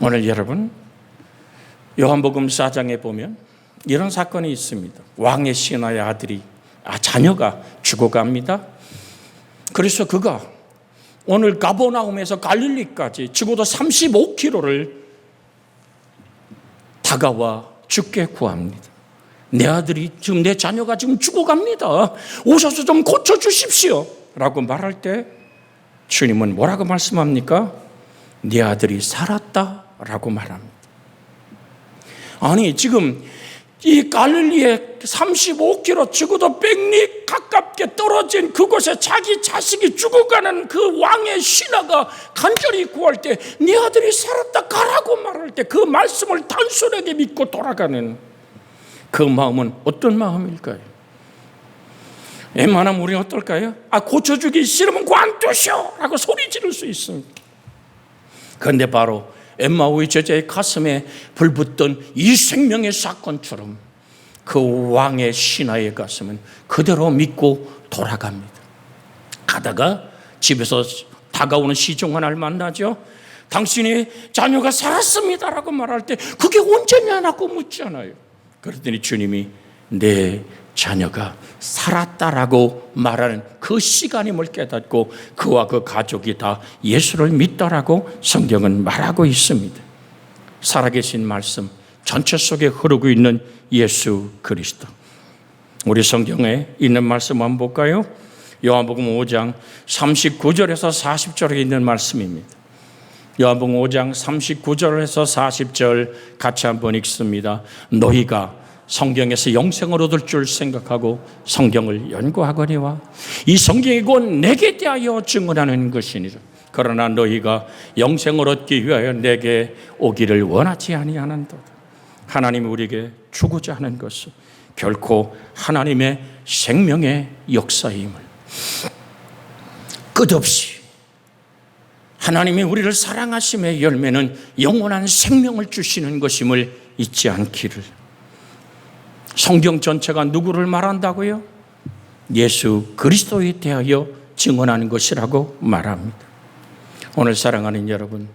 오늘 여러분 요한복음 4장에 보면 이런 사건이 있습니다. 왕의 신하의 아들이 자녀가 죽어갑니다. 그래서 그가 오늘 가버나움에서 갈릴리까지 적어도 35km를 다가와 죽게 구합니다. 내 아들이 지금, 내 자녀가 지금 죽어갑니다. 오셔서 좀 고쳐주십시오 라고 말할 때 주님은 뭐라고 말씀합니까? 네 아들이 살았다 라고 말합니다. 아니 지금 이 갈릴리에 35km 적어도 100리 가깝게 떨어진 그곳에 자기 자식이 죽어가는 그 왕의 신하가 간절히 구할 때 네 아들이 살았다 가라고 말할 때 그 말씀을 단순하게 믿고 돌아가는 그 마음은 어떤 마음일까요? 웬만하면 우리는 어떨까요? 고쳐주기 싫으면 관두시오 라고 소리 지를 수 있습니다. 그런데 바로 엠마오의 제자의 가슴에 불붙던 이 생명의 사건처럼 그 왕의 신하의 가슴은 그대로 믿고 돌아갑니다. 가다가 집에서 다가오는 시종환을 만나죠. 당신의 자녀가 살았습니다라고 말할 때 그게 언제냐라고 묻잖아요. 그랬더니 주님이 내 자녀가 살았다라고 말하는 그 시간임을 깨닫고 그와 그 가족이 다 예수를 믿더라고 성경은 말하고 있습니다. 살아계신 말씀 전체 속에 흐르고 있는 예수 그리스도. 우리 성경에 있는 말씀 한번 볼까요? 요한복음 5장 39절에서 40절에 있는 말씀입니다. 요한복음 5장 39절에서 40절 같이 한번 읽습니다. 너희가 성경에서 영생을 얻을 줄 생각하고 성경을 연구하거니와 이 성경이 곧 내게 대하여 증언하는 것이니라. 그러나 너희가 영생을 얻기 위하여 내게 오기를 원하지 아니하는도다. 하나님이 우리에게 주고자 하는 것은 결코 하나님의 생명의 역사임을 끝없이 하나님이 우리를 사랑하심의 열매는 영원한 생명을 주시는 것임을 잊지 않기를. 성경 전체가 누구를 말한다고요? 예수 그리스도에 대하여 증언하는 것이라고 말합니다. 오늘 사랑하는 여러분,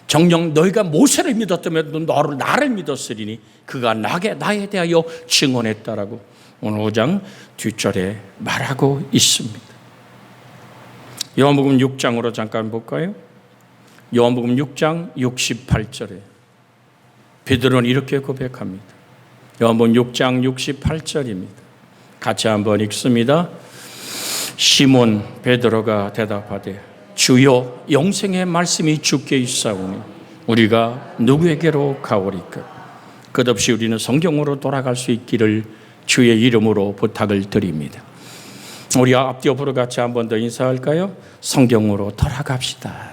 정녕 너희가 모세를 믿었다면 나를 믿었으리니 그가 나에 대하여 증언했다라고 오늘 5장 뒷절에 말하고 있습니다. 요한복음 6장으로 잠깐 볼까요? 요한복음 6장 68절에 베드로는 이렇게 고백합니다. 요한복음 6장 68절입니다. 같이 한번 읽습니다. 시몬 베드로가 대답하되 주여 영생의 말씀이 주께 있사오니 우리가 누구에게로 가오리까? 끝없이 우리는 성경으로 돌아갈 수 있기를 주의 이름으로 부탁을 드립니다. 우리 앞뒤 옆으로 같이 한 번 더 인사할까요? 성경으로 돌아갑시다.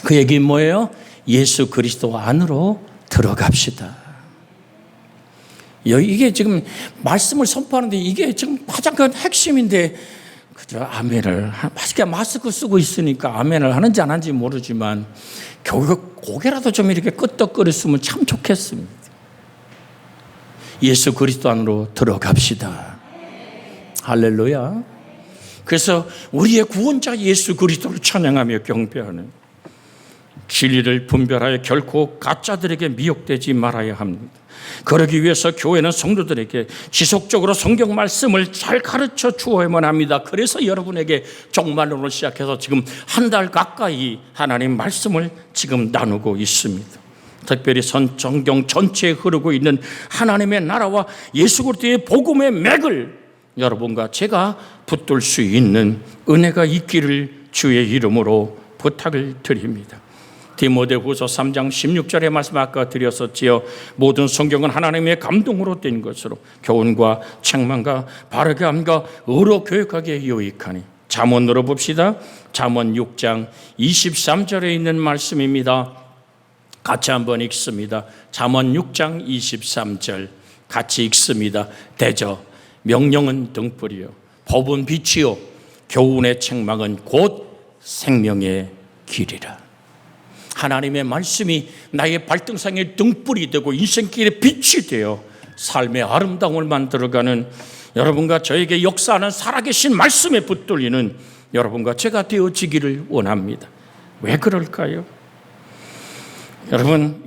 그 얘기는 뭐예요? 예수 그리스도 안으로 들어갑시다. 이게 지금 말씀을 선포하는데 이게 지금 가장 큰 핵심인데 그저 아멘을 맛있게 마스크 쓰고 있으니까 아멘을 하는지 안 하는지 모르지만 고개라도 좀 이렇게 끄덕거렸으면 참 좋겠습니다. 예수 그리스도 안으로 들어갑시다. 할렐루야. 그래서 우리의 구원자 예수 그리스도를 찬양하며 경배하는 진리를 분별하여 결코 가짜들에게 미혹되지 말아야 합니다. 그러기 위해서 교회는 성도들에게 지속적으로 성경 말씀을 잘 가르쳐 주어야만 합니다. 그래서 여러분에게 종말론을 시작해서 지금 한 달 가까이 하나님 말씀을 지금 나누고 있습니다. 특별히 성경 전체에 흐르고 있는 하나님의 나라와 예수 그리스도의 복음의 맥을 여러분과 제가 붙들 수 있는 은혜가 있기를 주의 이름으로 부탁을 드립니다. 디모데후서 3장 16절의 말씀 아까 드렸었지요. 모든 성경은 하나님의 감동으로 된 것으로 교훈과 책망과 바르게 함과 의로 교육하기에 유익하니. 잠언으로 봅시다. 잠언 6장 23절에 있는 말씀입니다. 같이 한번 읽습니다. 잠언 6장 23절 같이 읽습니다. 대저 명령은 등불이요 법은 빛이요 교훈의 책망은 곧 생명의 길이라. 하나님의 말씀이 나의 발등상의 등불이 되고 인생길의 빛이 되어 삶의 아름다움을 만들어가는 여러분과 저에게 역사하는 살아계신 말씀에 붙들리는 여러분과 제가 되어지기를 원합니다. 왜 그럴까요? 여러분,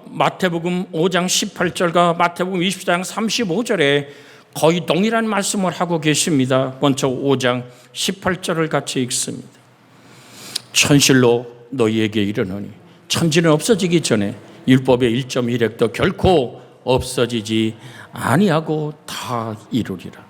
마태복음 5장 18절과 마태복음 20장 35절에 거의 동일한 말씀을 하고 계십니다. 먼저 5장 18절을 같이 읽습니다. 천실로 너희에게 이르노니 천지는 없어지기 전에 율법의 1.1획도 결코 없어지지 아니하고 다 이루리라.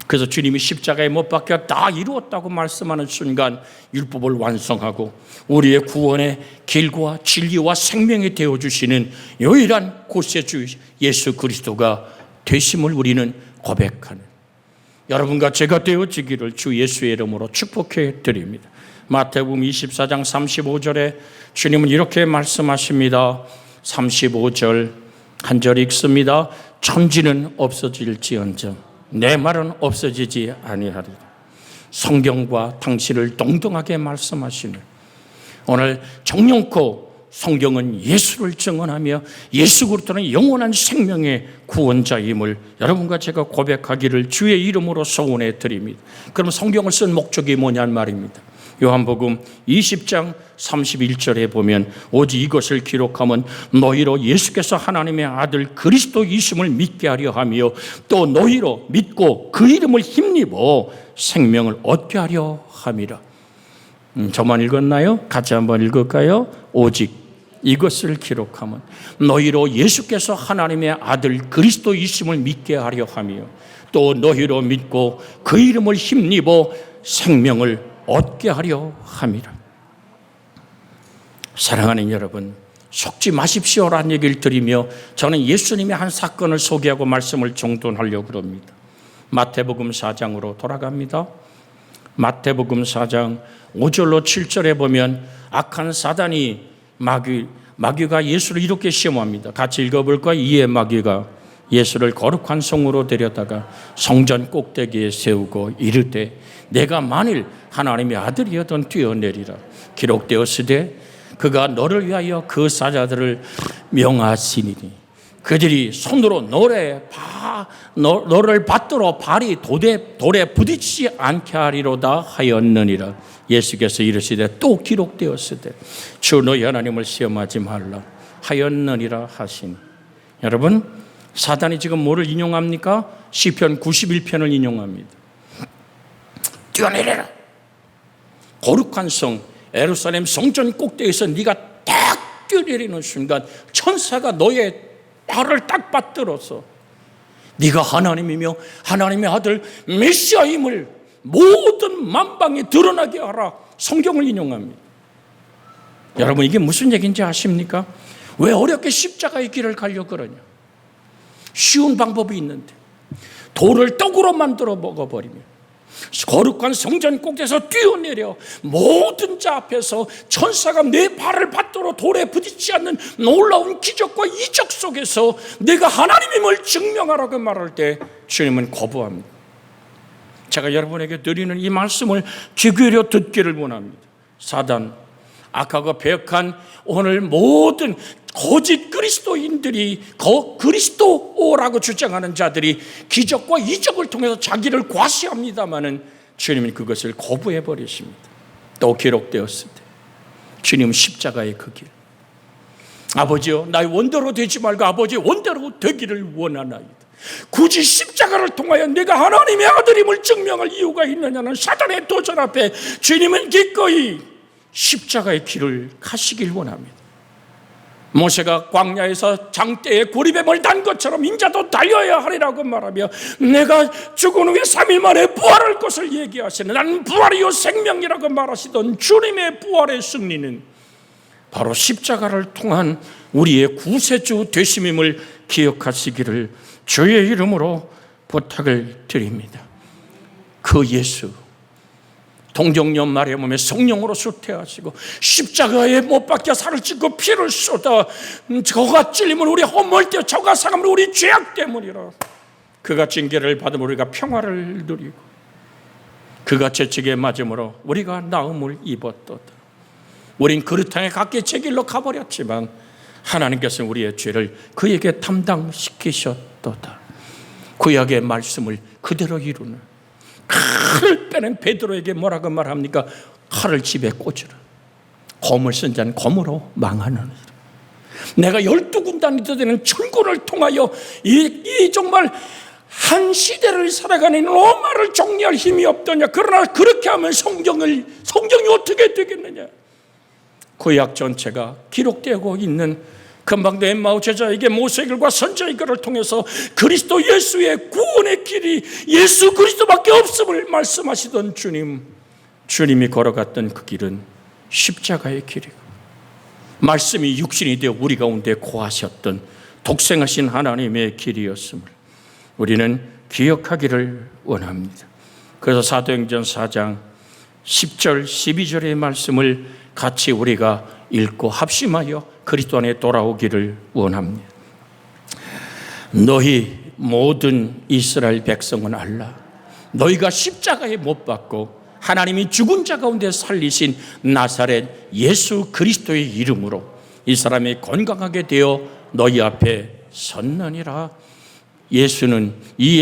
그래서 주님이 십자가에 못 박혀 다 이루었다고 말씀하는 순간 율법을 완성하고 우리의 구원의 길과 진리와 생명이 되어주시는 유일한 구세주 예수 그리스도가 되심을 우리는 고백하는 여러분과 제가 되어지기를 주 예수의 이름으로 축복해 드립니다. 마태복음 24장 35절에 주님은 이렇게 말씀하십니다. 35절 한 절 읽습니다. 천지는 없어질지언정 내 말은 없어지지 아니하리라. 성경과 당신을 동등하게 말씀하시는 오늘 정령코 성경은 예수를 증언하며 예수 그리스도는 영원한 생명의 구원자임을 여러분과 제가 고백하기를 주의 이름으로 소원해 드립니다. 그럼 성경을 쓴 목적이 뭐냐는 말입니다. 요한복음 20장 31절에 보면 오직 이것을 기록하면 너희로 예수께서 하나님의 아들 그리스도이심을 믿게 하려 하며 또 너희로 믿고 그 이름을 힘입어 생명을 얻게 하려 함이라. 저만 읽었나요? 같이 한번 읽을까요? 오직 이것을 기록하면 너희로 예수께서 하나님의 아들 그리스도이심을 믿게 하려 하며 또 너희로 믿고 그 이름을 힘입어 생명을 얻게 하려 함이라. 사랑하는 여러분, 속지 마십시오라는 얘기를 드리며 저는 예수님의 한 사건을 소개하고 말씀을 정돈하려고 합니다. 마태복음 4장으로 돌아갑니다. 마태복음 4장 5절로 7절에 보면 악한 사단이 마귀가 예수를 이렇게 시험합니다. 같이 읽어볼까요? 이에 마귀가 예수를 거룩한 성으로 데려다가 성전 꼭대기에 세우고 이르되 내가 만일 하나님의 아들이어든 뛰어내리라. 기록되었으되 그가 너를 위하여 그 사자들을 명하시니니 그들이 손으로 너를 받들어 발이 돌에 부딪히지 않게 하리로다 하였느니라. 예수께서 이르시되 또 기록되었으되 주 너희 하나님을 시험하지 말라 하였느니라 하시니. 여러분, 사단이 지금 뭐를 인용합니까? 시편 91편을 인용합니다. 뛰어내려라. 거룩한 성 예루살렘 성전 꼭대기에서 네가 딱 뛰어내리는 순간 천사가 너의 발을 딱 받들어서 네가 하나님이며 하나님의 아들 메시아임을 모든 만방에 드러나게 하라. 성경을 인용합니다. 여러분, 이게 무슨 얘기인지 아십니까? 왜 어렵게 십자가의 길을 가려고 그러냐? 쉬운 방법이 있는데 돌을 떡으로 만들어 먹어버리면 거룩한 성전 꼭대기에서 뛰어내려 모든 자 앞에서 천사가 내 발을 받들어 돌에 부딪히지 않는 놀라운 기적과 이적 속에서 내가 하나님임을 증명하라고 말할 때 주님은 거부합니다. 제가 여러분에게 드리는 이 말씀을 귀 기울여 듣기를 원합니다. 사단, 악하고 배역한 오늘 모든 거짓 그리스도인들이 그리스도라고 주장하는 자들이 기적과 이적을 통해서 자기를 과시합니다마는 주님은 그것을 거부해 버리십니다. 또 기록되었을 때 주님은 십자가의 그 길, 아버지여 나의 원대로 되지 말고 아버지의 원대로 되기를 원하나이다. 굳이 십자가를 통하여 내가 하나님의 아들임을 증명할 이유가 있느냐는 사단의 도전 앞에 주님은 기꺼이 십자가의 길을 가시길 원합니다. 모세가 광야에서 장대에 고리뱀을 단 것처럼 인자도 달려야 하리라고 말하며 내가 죽은 후에 3일 만에 부활할 것을 얘기하시는 나는 부활이요 생명이라고 말하시던 주님의 부활의 승리는 바로 십자가를 통한 우리의 구세주 되심임을 기억하시기를 주의 이름으로 부탁을 드립니다. 그 예수 동정녀 마리아 몸에 성령으로 수태하시고 십자가에 못 박혀 살을 찢고 피를 쏟아 저가 찔림을 우리 허물 때 저가 상함을 우리 죄악 때문이라. 그가 징계를 받음으로 우리가 평화를 누리고 그가 채찍에 맞음으로 우리가 나음을 입었도다. 우린 그릇탕에 각기 제 길로 가버렸지만 하나님께서는 우리의 죄를 그에게 담당시키셨도다. 구약의 말씀을 그대로 이루는 칼을 빼는 베드로에게 뭐라고 말합니까? 칼을 집에 꽂으라. 검을 쓴 자는 검으로 망하느니라. 내가 12군단이 되는 철군을 통하여 이 정말 한 시대를 살아가는 로마를 정리할 힘이 없더냐. 그러나 그렇게 하면 성경이 어떻게 되겠느냐. 구약 전체가 기록되고 있는, 금방도 엠마오 제자에게 모세글과 선지자의 글을 통해서 그리스도 예수의 구원의 길이 예수 그리스도밖에 없음을 말씀하시던 주님이 걸어갔던 그 길은 십자가의 길이고, 말씀이 육신이 되어 우리 가운데 거하셨던 독생하신 하나님의 길이었음을 우리는 기억하기를 원합니다. 그래서 사도행전 4장 10절 12절의 말씀을 같이 우리가 읽고 합심하여 그리스도 안에 돌아오기를 원합니다. 너희 모든 이스라엘 백성은 알라. 너희가 십자가에 못 박고 하나님이 죽은 자 가운데 살리신 나사렛 예수 그리스도의 이름으로 이 사람이 건강하게 되어 너희 앞에 섰느니라. 이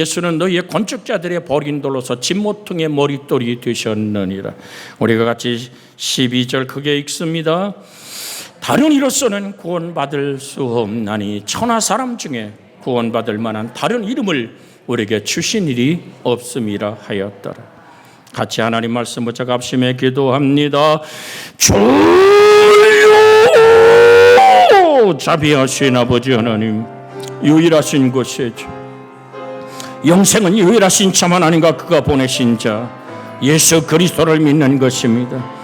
예수는 너희의 건축자들의 버린 돌로서 진모퉁의 머릿돌이 되셨느니라. 우리가 같이 12절 크게 읽습니다. 다른 이로서는 구원받을 수 없나니 천하 사람 중에 구원받을 만한 다른 이름을 우리에게 주신 일이 없음이라 하였더라. 같이 하나님 말씀 붙잡아 합심해 기도합니다. 주여, 자비하신 아버지 하나님, 유일하신 곳에 영생은 유일하신 참 하나님과 그가 보내신 자 예수 그리스도를 믿는 것입니다.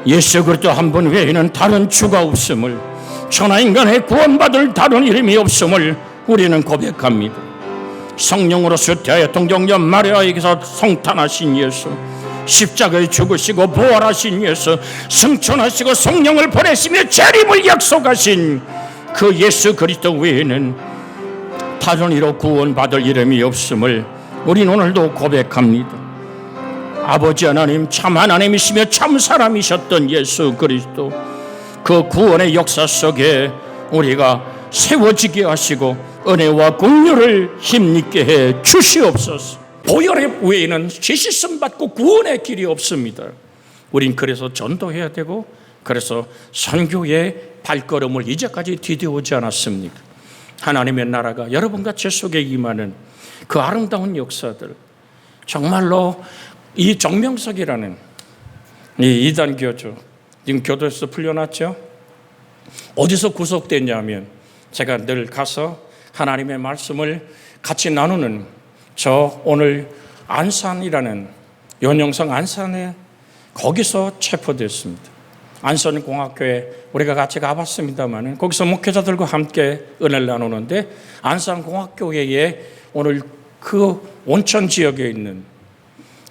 예수 그리스도 한 분 외에는 다른 주가 없음을, 천하인간의 구원받을 다른 이름이 없음을 우리는 고백합니다. 성령으로 쇠퇴하여 동정녀 마리아에게서 성탄하신 예수, 십자가에 죽으시고 부활하신 예수, 승천하시고 성령을 보내시며 재림을 약속하신 그 예수 그리스도 외에는 다른 이로 구원받을 이름이 없음을 우린 오늘도 고백합니다. 아버지 하나님, 참 하나님이시며 참 사람이셨던 예수 그리스도, 그 구원의 역사 속에 우리가 세워지게 하시고 은혜와 긍휼을 힘있게 해 주시옵소서. 보혈의 외에는 죄씻음 받고 구원의 길이 없습니다. 우린 그래서 전도해야 되고, 그래서 선교의 발걸음을 이제까지 디뎌오지 않았습니까? 하나님의 나라가 여러분과 제 속에 임하는 그 아름다운 역사들, 정말로 이 정명석이라는 이 이단 교주, 지금 교도에서 풀려났죠? 어디서 구속됐냐면, 제가 늘 가서 하나님의 말씀을 같이 나누는 저 오늘 안산이라는 연영성 안산에 거기서 체포됐습니다. 안산공학교에 우리가 같이 가봤습니다만 거기서 목회자들과 함께 은혜를 나누는데, 안산공학교회에 오늘 그 온천 지역에 있는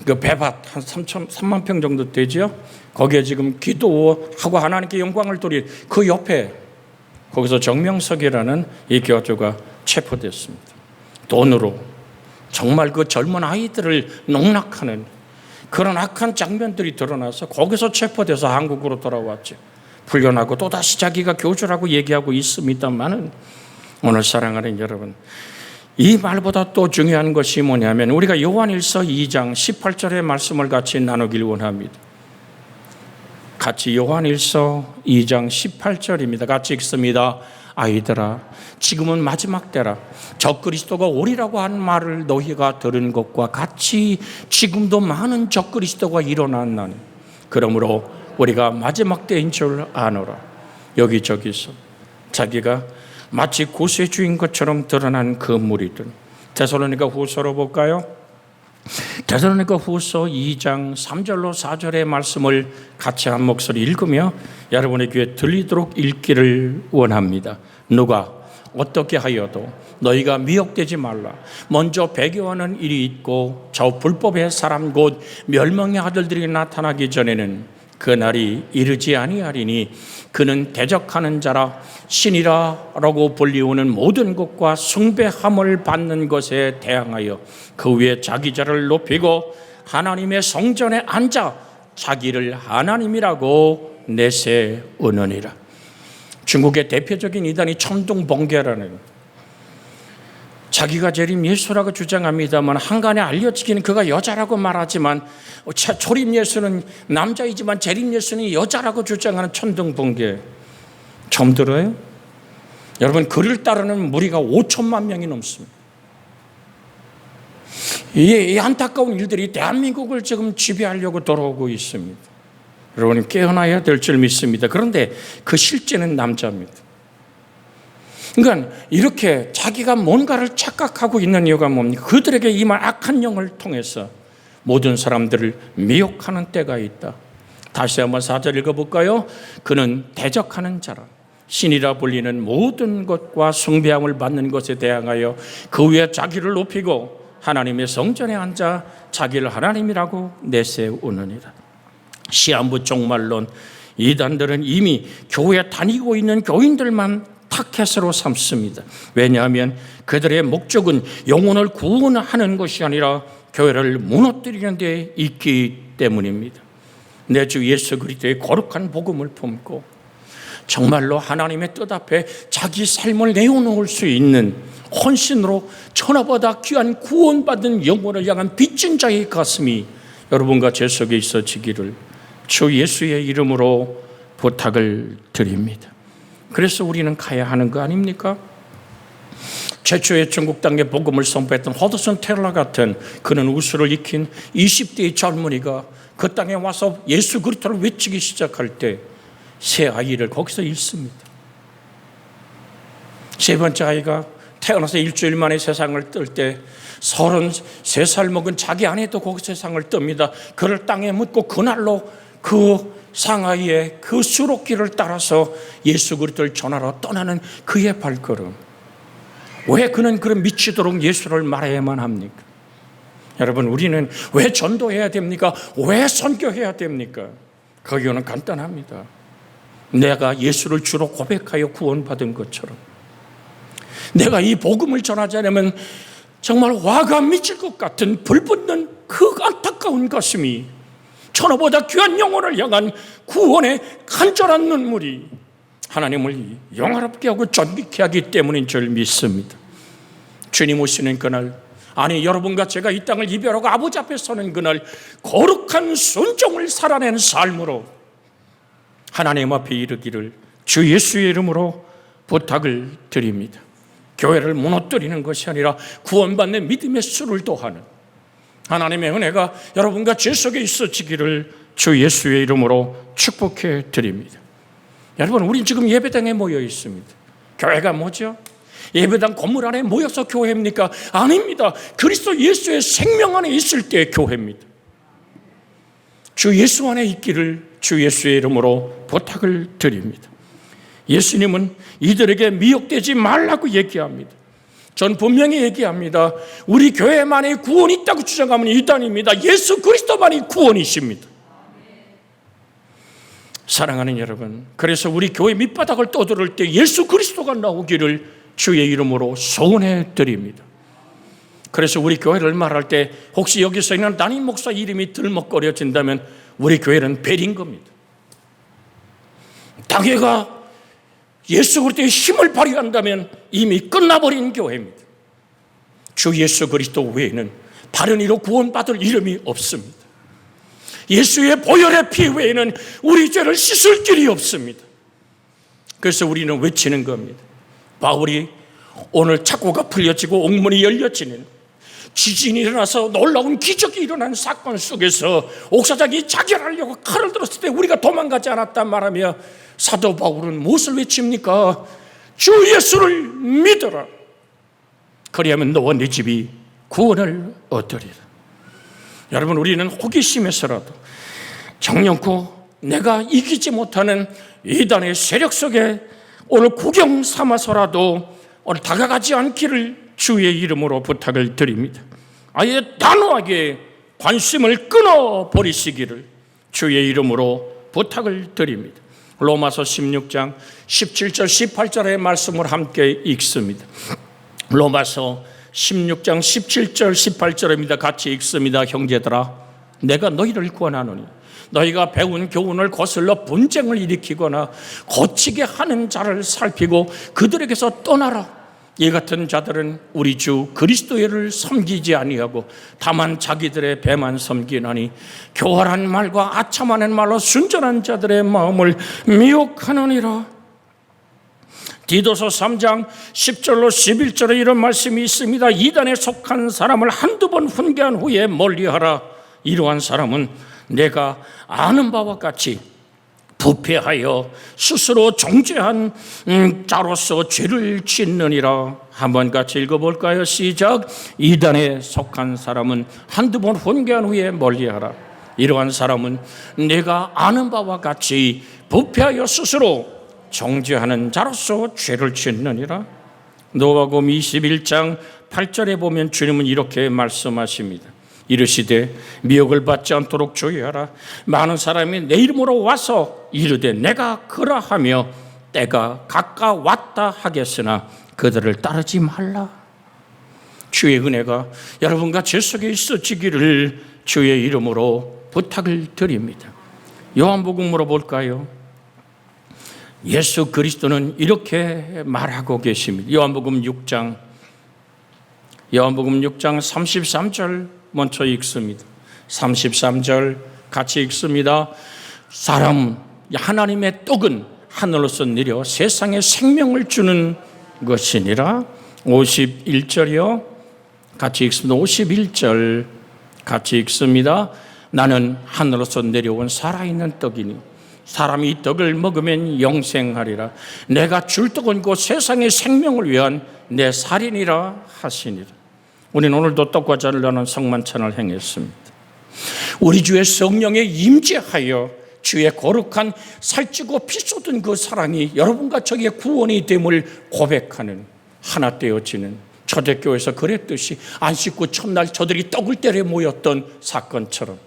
그 배밭 한 3만 평 정도 되죠. 거기에 지금 기도하고 하나님께 영광을 돌릴 그 옆에 거기서 정명석이라는 이 교주가 체포됐습니다. 돈으로 정말 그 젊은 아이들을 농락하는 그런 악한 장면들이 드러나서 거기서 체포돼서 한국으로 돌아왔죠. 풀려나고 또다시 자기가 교주라고 얘기하고 있습니다만은, 오늘 사랑하는 여러분, 이 말보다 또 중요한 것이 뭐냐면 우리가 요한일서 2장 18절의 말씀을 같이 나누길 원합니다. 같이 요한일서 2장 18절입니다. 같이 읽습니다. 아이들아, 지금은 마지막 때라. 적그리스도가 오리라고 하는 말을 너희가 들은 것과 같이 지금도 많은 적그리스도가 일어났나니, 그러므로 우리가 마지막 때인 줄 아노라. 여기저기서 자기가 마치 구세주인 것처럼 드러난 그 무리들. 데살로니가 후서로 볼까요? 데살로니가 후서 2장 3절로 4절의 말씀을 같이 한 목소리 읽으며 여러분의 귀에 들리도록 읽기를 원합니다. 누가 어떻게 하여도 너희가 미혹되지 말라. 먼저 배교하는 일이 있고 저 불법의 사람 곧 멸망의 아들들이 나타나기 전에는 그 날이 이르지 아니하리니 그는 대적하는 자라 신이라라고 불리우는 모든 것과 숭배함을 받는 것에 대항하여 그 위에 자기 자를 높이고 하나님의 성전에 앉아 자기를 하나님이라고 내세우느니라. 중국의 대표적인 이단이 천둥번개라는 자기가 재림 예수라고 주장합니다만 한간에 알려지기는 그가 여자라고 말하지만 초림 예수는 남자이지만 재림 예수는 여자라고 주장하는 천둥번개 처음 들어요? 여러분, 그를 따르는 무리가 5천만 명이 넘습니다. 이 안타까운 일들이 대한민국을 지금 지배하려고 돌아오고 있습니다. 여러분, 깨어나야 될 줄 믿습니다. 그런데 그 실제는 남자입니다. 그러니까 이렇게 자기가 뭔가를 착각하고 있는 이유가 뭡니까? 그들에게 임한 악한 영을 통해서 모든 사람들을 미혹하는 때가 있다. 다시 한번 4절 읽어볼까요? 그는 대적하는 자라. 신이라 불리는 모든 것과 숭배함을 받는 것에 대항하여 그 위에 자기를 높이고 하나님의 성전에 앉아 자기를 하나님이라고 내세우느니라. 시한부 종말론 이단들은 이미 교회에 다니고 있는 교인들만 타켓으로 삼습니다. 왜냐하면 그들의 목적은 영혼을 구원하는 것이 아니라 교회를 무너뜨리는 데 있기 때문입니다. 내 주 예수 그리스도의 거룩한 복음을 품고 정말로 하나님의 뜻 앞에 자기 삶을 내어놓을 수 있는 헌신으로 천하보다 귀한 구원받은 영혼을 향한 빚진 자의 가슴이 여러분과 제 속에 있어지기를 주 예수의 이름으로 부탁을 드립니다. 그래서 우리는 가야 하는 거 아닙니까? 최초의 중국 땅에 복음을 선포했던 허드슨 테일러 같은 그는 우수를 익힌 20대의 젊은이가 그 땅에 와서 예수 그리스도를 외치기 시작할 때 새 아이를 거기서 잃습니다. 세 번째 아이가 태어나서 일주일 만에 세상을 뜰 때 33살 먹은 자기 아내도 거기 세상을 뜹니다. 그를 땅에 묻고 그날로 그 상하이의 그 수록길을 따라서 예수 그리스도를 전하러 떠나는 그의 발걸음. 왜 그는 그런 미치도록 예수를 말해야만 합니까? 여러분, 우리는 왜 전도해야 됩니까? 왜 선교해야 됩니까? 그 이유는 간단합니다. 내가 예수를 주로 고백하여 구원받은 것처럼 내가 이 복음을 전하지 않으면 정말 화가 미칠 것 같은 불붙는 그 안타까운 가슴이 천하보다 귀한 영혼을 향한 구원의 간절한 눈물이 하나님을 영화롭게 하고 존귀케 하기 때문인 줄 믿습니다. 주님 오시는 그날, 아니 여러분과 제가 이 땅을 이별하고 아버지 앞에 서는 그날 거룩한 순종을 살아낸 삶으로 하나님 앞에 이르기를 주 예수의 이름으로 부탁을 드립니다. 교회를 무너뜨리는 것이 아니라 구원받는 믿음의 수를 더하는 하나님의 은혜가 여러분과 제 속에 있어지기를 주 예수의 이름으로 축복해 드립니다. 여러분, 우린 지금 예배당에 모여 있습니다. 교회가 뭐죠? 예배당 건물 안에 모여서 교회입니까? 아닙니다. 그리스도 예수의 생명 안에 있을 때 교회입니다. 주 예수 안에 있기를 주 예수의 이름으로 부탁을 드립니다. 예수님은 이들에게 미혹되지 말라고 얘기합니다. 전 분명히 얘기합니다. 우리 교회만이 구원이 있다고 주장하면 이단입니다. 예수 그리스도만이 구원이십니다. 사랑하는 여러분, 그래서 우리 교회 밑바닥을 떠들을 때 예수 그리스도가 나오기를 주의 이름으로 소원해 드립니다. 그래서 우리 교회를 말할 때 혹시 여기서 있는 담임 목사 이름이 들먹거려진다면 우리 교회는 벨인 겁니다. 당회가 예수 그리스도의 힘을 발휘한다면 이미 끝나버린 교회입니다. 주 예수 그리스도 외에는 다른 이로 구원받을 이름이 없습니다. 예수의 보혈의 피 외에는 우리 죄를 씻을 길이 없습니다. 그래서 우리는 외치는 겁니다. 바울이 오늘 착고가 풀려지고 옥문이 열려지는 지진이 일어나서 놀라운 기적이 일어난 사건 속에서 옥사장이 자결하려고 칼을 들었을 때 우리가 도망가지 않았단 말하며 사도 바울은 무엇을 외칩니까? 주 예수를 믿어라. 그리하면 너와 네 집이 구원을 얻으리라. 여러분, 우리는 호기심에서라도 정령코 내가 이기지 못하는 이단의 세력 속에 오늘 구경 삼아서라도 오늘 다가가지 않기를 주의 이름으로 부탁을 드립니다. 아예 단호하게 관심을 끊어버리시기를 주의 이름으로 부탁을 드립니다. 로마서 16장 17절 18절의 말씀을 함께 읽습니다. 로마서 16장 17절 18절입니다. 같이 읽습니다. 형제들아, 내가 너희를 권하노니 너희가 배운 교훈을 거슬러 분쟁을 일으키거나 거치게 하는 자를 살피고 그들에게서 떠나라. 이 같은 자들은 우리 주 그리스도를 섬기지 아니하고 다만 자기들의 배만 섬기나니 교활한 말과 아첨하는 말로 순전한 자들의 마음을 미혹하느니라. 디도서 3장 10절로 11절에 이런 말씀이 있습니다. 이단에 속한 사람을 한두 번 훈계한 후에 멀리하라. 이러한 사람은 내가 아는 바와 같이 부패하여 스스로 정죄한 자로서 죄를 짓느니라. 한번 같이 읽어볼까요? 시작. 이단에 속한 사람은 한두 번 훈계한 후에 멀리하라. 이러한 사람은 내가 아는 바와 같이 부패하여 스스로 정죄하는 자로서 죄를 짓느니라. 노아복음 21장 8절에 보면 주님은 이렇게 말씀하십니다. 이르시되 미혹을 받지 않도록 주의하라. 많은 사람이 내 이름으로 와서 이르되 내가 그러하며 때가 가까웠다 하겠으나 그들을 따르지 말라. 주의 은혜가 여러분과 제 속에 있어지기를 주의 이름으로 부탁을 드립니다. 요한복음으로 볼까요? 예수 그리스도는 이렇게 말하고 계십니다. 요한복음 6장 33절 먼저 읽습니다. 33절 같이 읽습니다. 하나님의 떡은 하늘로서 내려 세상에 생명을 주는 것이니라. 51절이요. 같이 읽습니다. 51절 같이 읽습니다. 나는 하늘로서 내려온 살아있는 떡이니 사람이 이 떡을 먹으면 영생하리라. 내가 줄 떡은 곧 세상의 생명을 위한 내 살이니라 하시니라. 우리는 오늘도 떡과 잔을 나눈 성만찬을 행했습니다. 우리 주의 성령에 임재하여 주의 거룩한 살찌고 피 쏟은 그 사랑이 여러분과 저에게 구원이 됨을 고백하는 하나 되어지는, 초대교회에서 그랬듯이 안식구 첫날 저들이 떡을 때려 모였던 사건처럼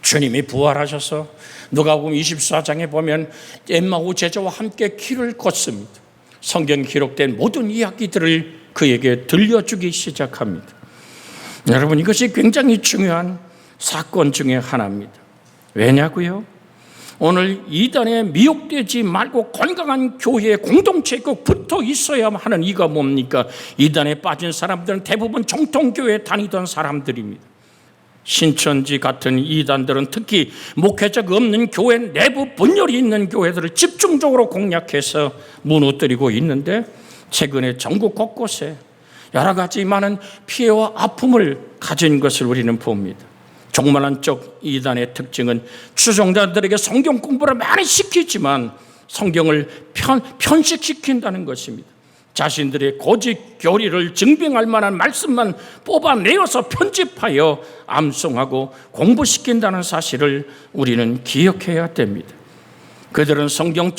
주님이 부활하셔서 누가복음 24장에 보면 엠마오 제자와 함께 길을 걷습니다. 성경에 기록된 모든 이야기들을 그에게 들려주기 시작합니다. 여러분, 이것이 굉장히 중요한 사건 중에 하나입니다. 왜냐고요? 오늘 이단에 미혹되지 말고 건강한 교회에 공동체에 꼭 붙어 있어야 하는 이유가 뭡니까? 이단에 빠진 사람들은 대부분 정통교회에 다니던 사람들입니다. 신천지 같은 이단들은 특히 목회자가 없는 교회 내부 분열이 있는 교회들을 집중적으로 공략해서 무너뜨리고 있는데, 최근에 전국 곳곳에 여러 가지 많은 피해와 아픔을 가진 것을 우리는 봅니다. 종말한 쪽 이단의 특징은 추종자들에게 성경 공부를 많이 시키지만 성경을 편식시킨다는 것입니다. 자신들의 고집 교리를 증빙할 만한 말씀만 뽑아내어서 편집하여 암송하고 공부시킨다는 사실을 우리는 기억해야 됩니다. 그들은 성경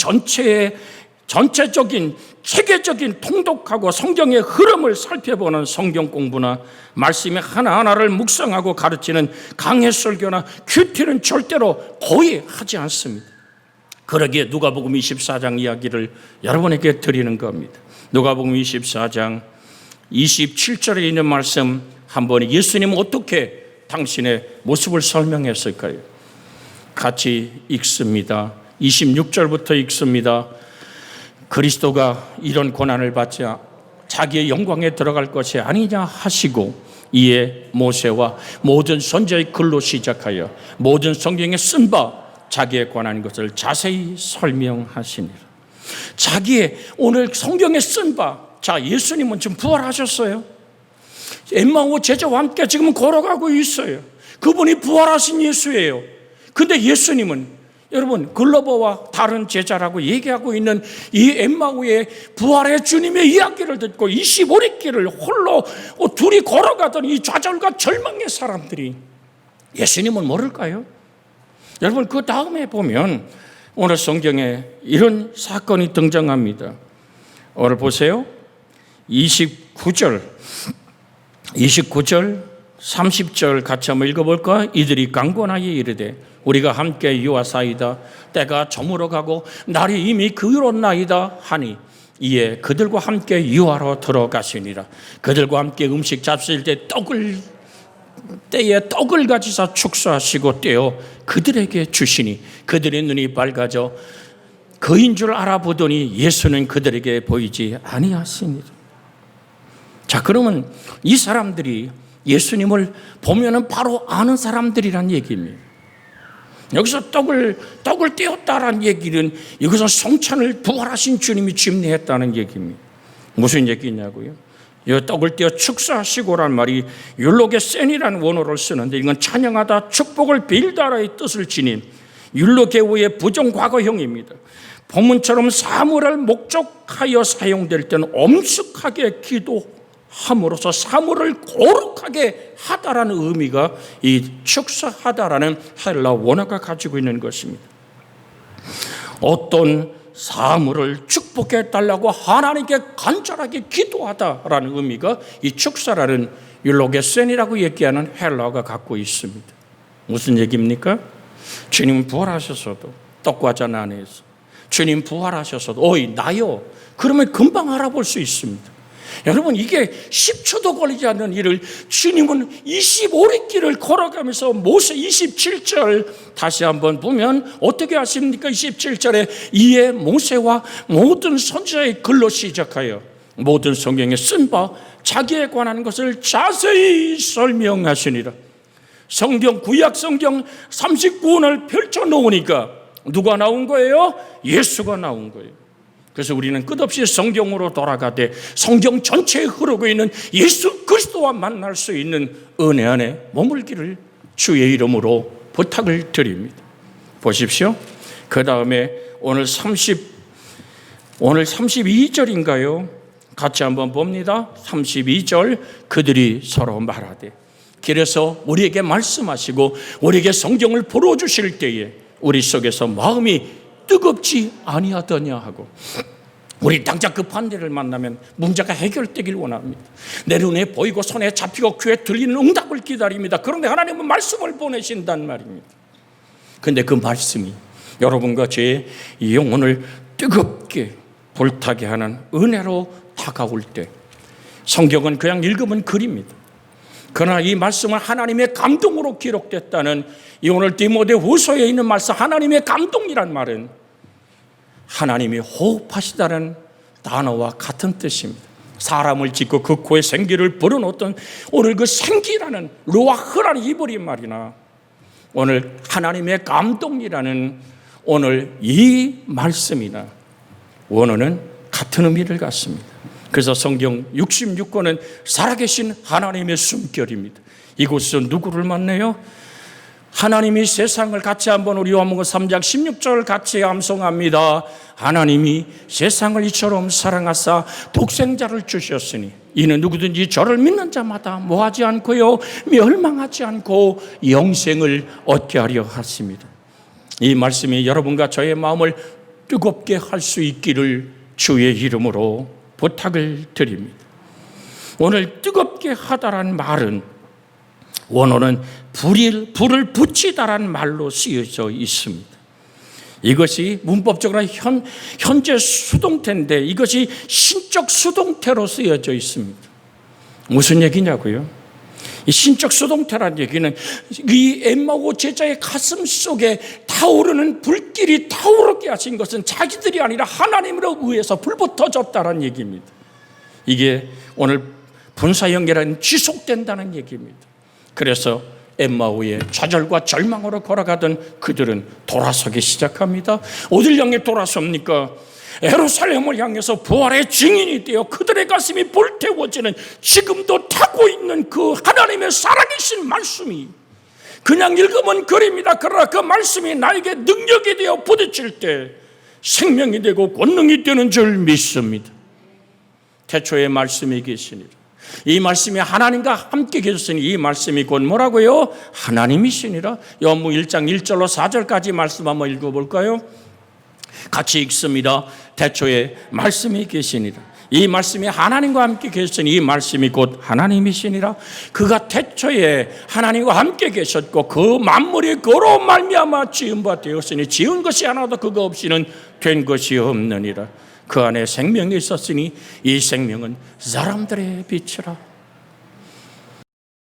전체적인 체계적인 통독하고 성경의 흐름을 살펴보는 성경 공부나 말씀의 하나하나를 묵상하고 가르치는 강해 설교나 큐티는 절대로 거의 하지 않습니다. 그러기에 누가복음 24장 이야기를 여러분에게 드리는 겁니다. 누가복음 24장 27절에 있는 말씀 한번, 예수님은 어떻게 당신의 모습을 설명했을까요? 같이 읽습니다. 26절부터 읽습니다. 그리스도가 이런 고난을 받지 자기의 영광에 들어갈 것이 아니냐 하시고, 이에 모세와 모든 선지자의 글로 시작하여 모든 성경에 쓴 바 자기의 권한 것을 자세히 설명하시니라. 자기의 오늘 성경에 쓴 바, 자, 예수님은 지금 부활하셨어요. 엠마오 제자와 함께 지금 걸어가고 있어요. 그분이 부활하신 예수예요. 근데 예수님은 여러분, 글로버와 다른 제자라고 얘기하고 있는 이 엠마오의 부활의 주님의 이야기를 듣고 25리길을 홀로 둘이 걸어가던 이 좌절과 절망의 사람들이 예수님은 모를까요? 여러분, 그 다음에 보면 오늘 성경에 이런 사건이 등장합니다. 오늘 보세요. 29절 30절 같이 한번 읽어볼까? 이들이 강권하여 이르되 우리가 함께 유하사이다. 때가 저물어가고 날이 이미 그르렀나이다 하니, 이에 그들과 함께 유하로 들어가시니라. 그들과 함께 음식 잡수실 때 때에 떡을 가지사 축사하시고 떼어 그들에게 주시니 그들의 눈이 밝아져 그인 줄 알아보더니 예수는 그들에게 보이지 아니하시니라. 자, 그러면 이 사람들이 예수님을 보면은 바로 아는 사람들이란 얘기입니다. 여기서 떡을 떼었다라는 얘기는 이것은 성찬을 부활하신 주님이 집례했다는 얘기입니다. 무슨 얘기냐고요? 이 떡을 떼어 축사하시고란 말이 율로게센이라는 원어를 쓰는데 이건 찬양하다, 축복을 빌다라의 뜻을 지닌 율로게오의 부정과거형입니다. 본문처럼 사물을 목적하여 사용될 때는 엄숙하게 기도함으로써 사물을 거룩하게 하다라는 의미가 이 축사하다라는 헬라 원어가 가지고 있는 것입니다. 어떤 사물을 축복해 달라고 하나님께 간절하게 기도하다라는 의미가 이 축사라는 율로게센이라고 얘기하는 헬라어가 갖고 있습니다. 무슨 얘기입니까? 주님 부활하셔서도 떡과잔 안에서 주님 부활하셔서도 어이 나요. 그러면 금방 알아볼 수 있습니다. 여러분, 이게 10초도 걸리지 않는 일을 주님은 25리길을 걸어가면서 모세 27절 다시 한번 보면 어떻게 하십니까? 27절에 이에 모세와 모든 선지자의 글로 시작하여 모든 성경에 쓴 바 자기에 관한 것을 자세히 설명하시니라. 성경, 구약 성경 39권을 펼쳐놓으니까 누가 나온 거예요? 예수가 나온 거예요. 그래서 우리는 끝없이 성경으로 돌아가되 성경 전체에 흐르고 있는 예수 그리스도와 만날 수 있는 은혜 안에 머물기를 주의 이름으로 부탁을 드립니다. 보십시오. 그 다음에 오늘 32절인가요? 같이 한번 봅니다. 32절 그들이 서로 말하되 길에서 우리에게 말씀하시고 우리에게 성경을 풀어주실 때에 우리 속에서 마음이 뜨겁지 아니하더냐 하고, 우리 당장 그 반대를 만나면 문제가 해결되길 원합니다. 내 눈에 보이고 손에 잡히고 귀에 들리는 응답을 기다립니다. 그런데 하나님은 말씀을 보내신단 말입니다. 그런데 그 말씀이 여러분과 제 영혼을 뜨겁게 불타게 하는 은혜로 다가올 때 성경은 그냥 읽으면 글입니다. 그러나 이 말씀은 하나님의 감동으로 기록됐다는 이 오늘 디모데후서에 있는 말씀, 하나님의 감동이란 말은 하나님이 호흡하시다는 단어와 같은 뜻입니다. 사람을 짓고 그 코에 생기를 불어넣었던 오늘 그 생기라는 루아흐라는 이브리 말이나 오늘 하나님의 감동이라는 오늘 이 말씀이나 원어는 같은 의미를 갖습니다. 그래서 성경 66권은 살아계신 하나님의 숨결입니다. 이곳에서 누구를 만나요? 하나님이 세상을 같이 한번 우리 요한복음 3장 16절 같이 암송합니다. 하나님이 세상을 이처럼 사랑하사 독생자를 주셨으니 이는 누구든지 저를 믿는 자마다 뭐하지 않고요 멸망하지 않고 영생을 얻게 하려 하십니다. 이 말씀이 여러분과 저의 마음을 뜨겁게 할 수 있기를 주의 이름으로 부탁을 드립니다. 오늘 뜨겁게 하다란 말은 원어는 불을 붙이다란 말로 쓰여져 있습니다. 이것이 문법적으로 현재 수동태인데 이것이 신적 수동태로 쓰여져 있습니다. 무슨 얘기냐고요? 이 신적 수동태란 얘기는 이 엠마오 제자의 가슴 속에 타오르는 불길이 타오르게 하신 것은 자기들이 아니라 하나님으로 의해서 불붙어졌다는 얘기입니다. 이게 오늘 분사 연결은 지속된다는 얘기입니다. 그래서 엠마오의 좌절과 절망으로 걸어가던 그들은 돌아서기 시작합니다. 어딜 향해 돌아섭니까? 예루살렘을 향해서 부활의 증인이 되어 그들의 가슴이 불태워지는 지금도 타고 있는 그 하나님의 살아계신 말씀이 그냥 읽으면 글입니다. 그러나 그 말씀이 나에게 능력이 되어 부딪힐 때 생명이 되고 권능이 되는 줄 믿습니다. 태초에 말씀이 계시니라. 이 말씀이 하나님과 함께 계셨으니 이 말씀이 곧 뭐라고요? 하나님이시니라. 요한복음 1장 1절로 4절까지 말씀 한번 읽어볼까요? 같이 읽습니다. 태초에 말씀이 계시니라. 이 말씀이 하나님과 함께 계셨으니 이 말씀이 곧 하나님이시니라. 그가 태초에 하나님과 함께 계셨고 그 만물이 그로 말미암아 지은 바 되었으니 지은 것이 하나도 그거 없이는 된 것이 없느니라. 그 안에 생명이 있었으니 이 생명은 사람들의 빛이라.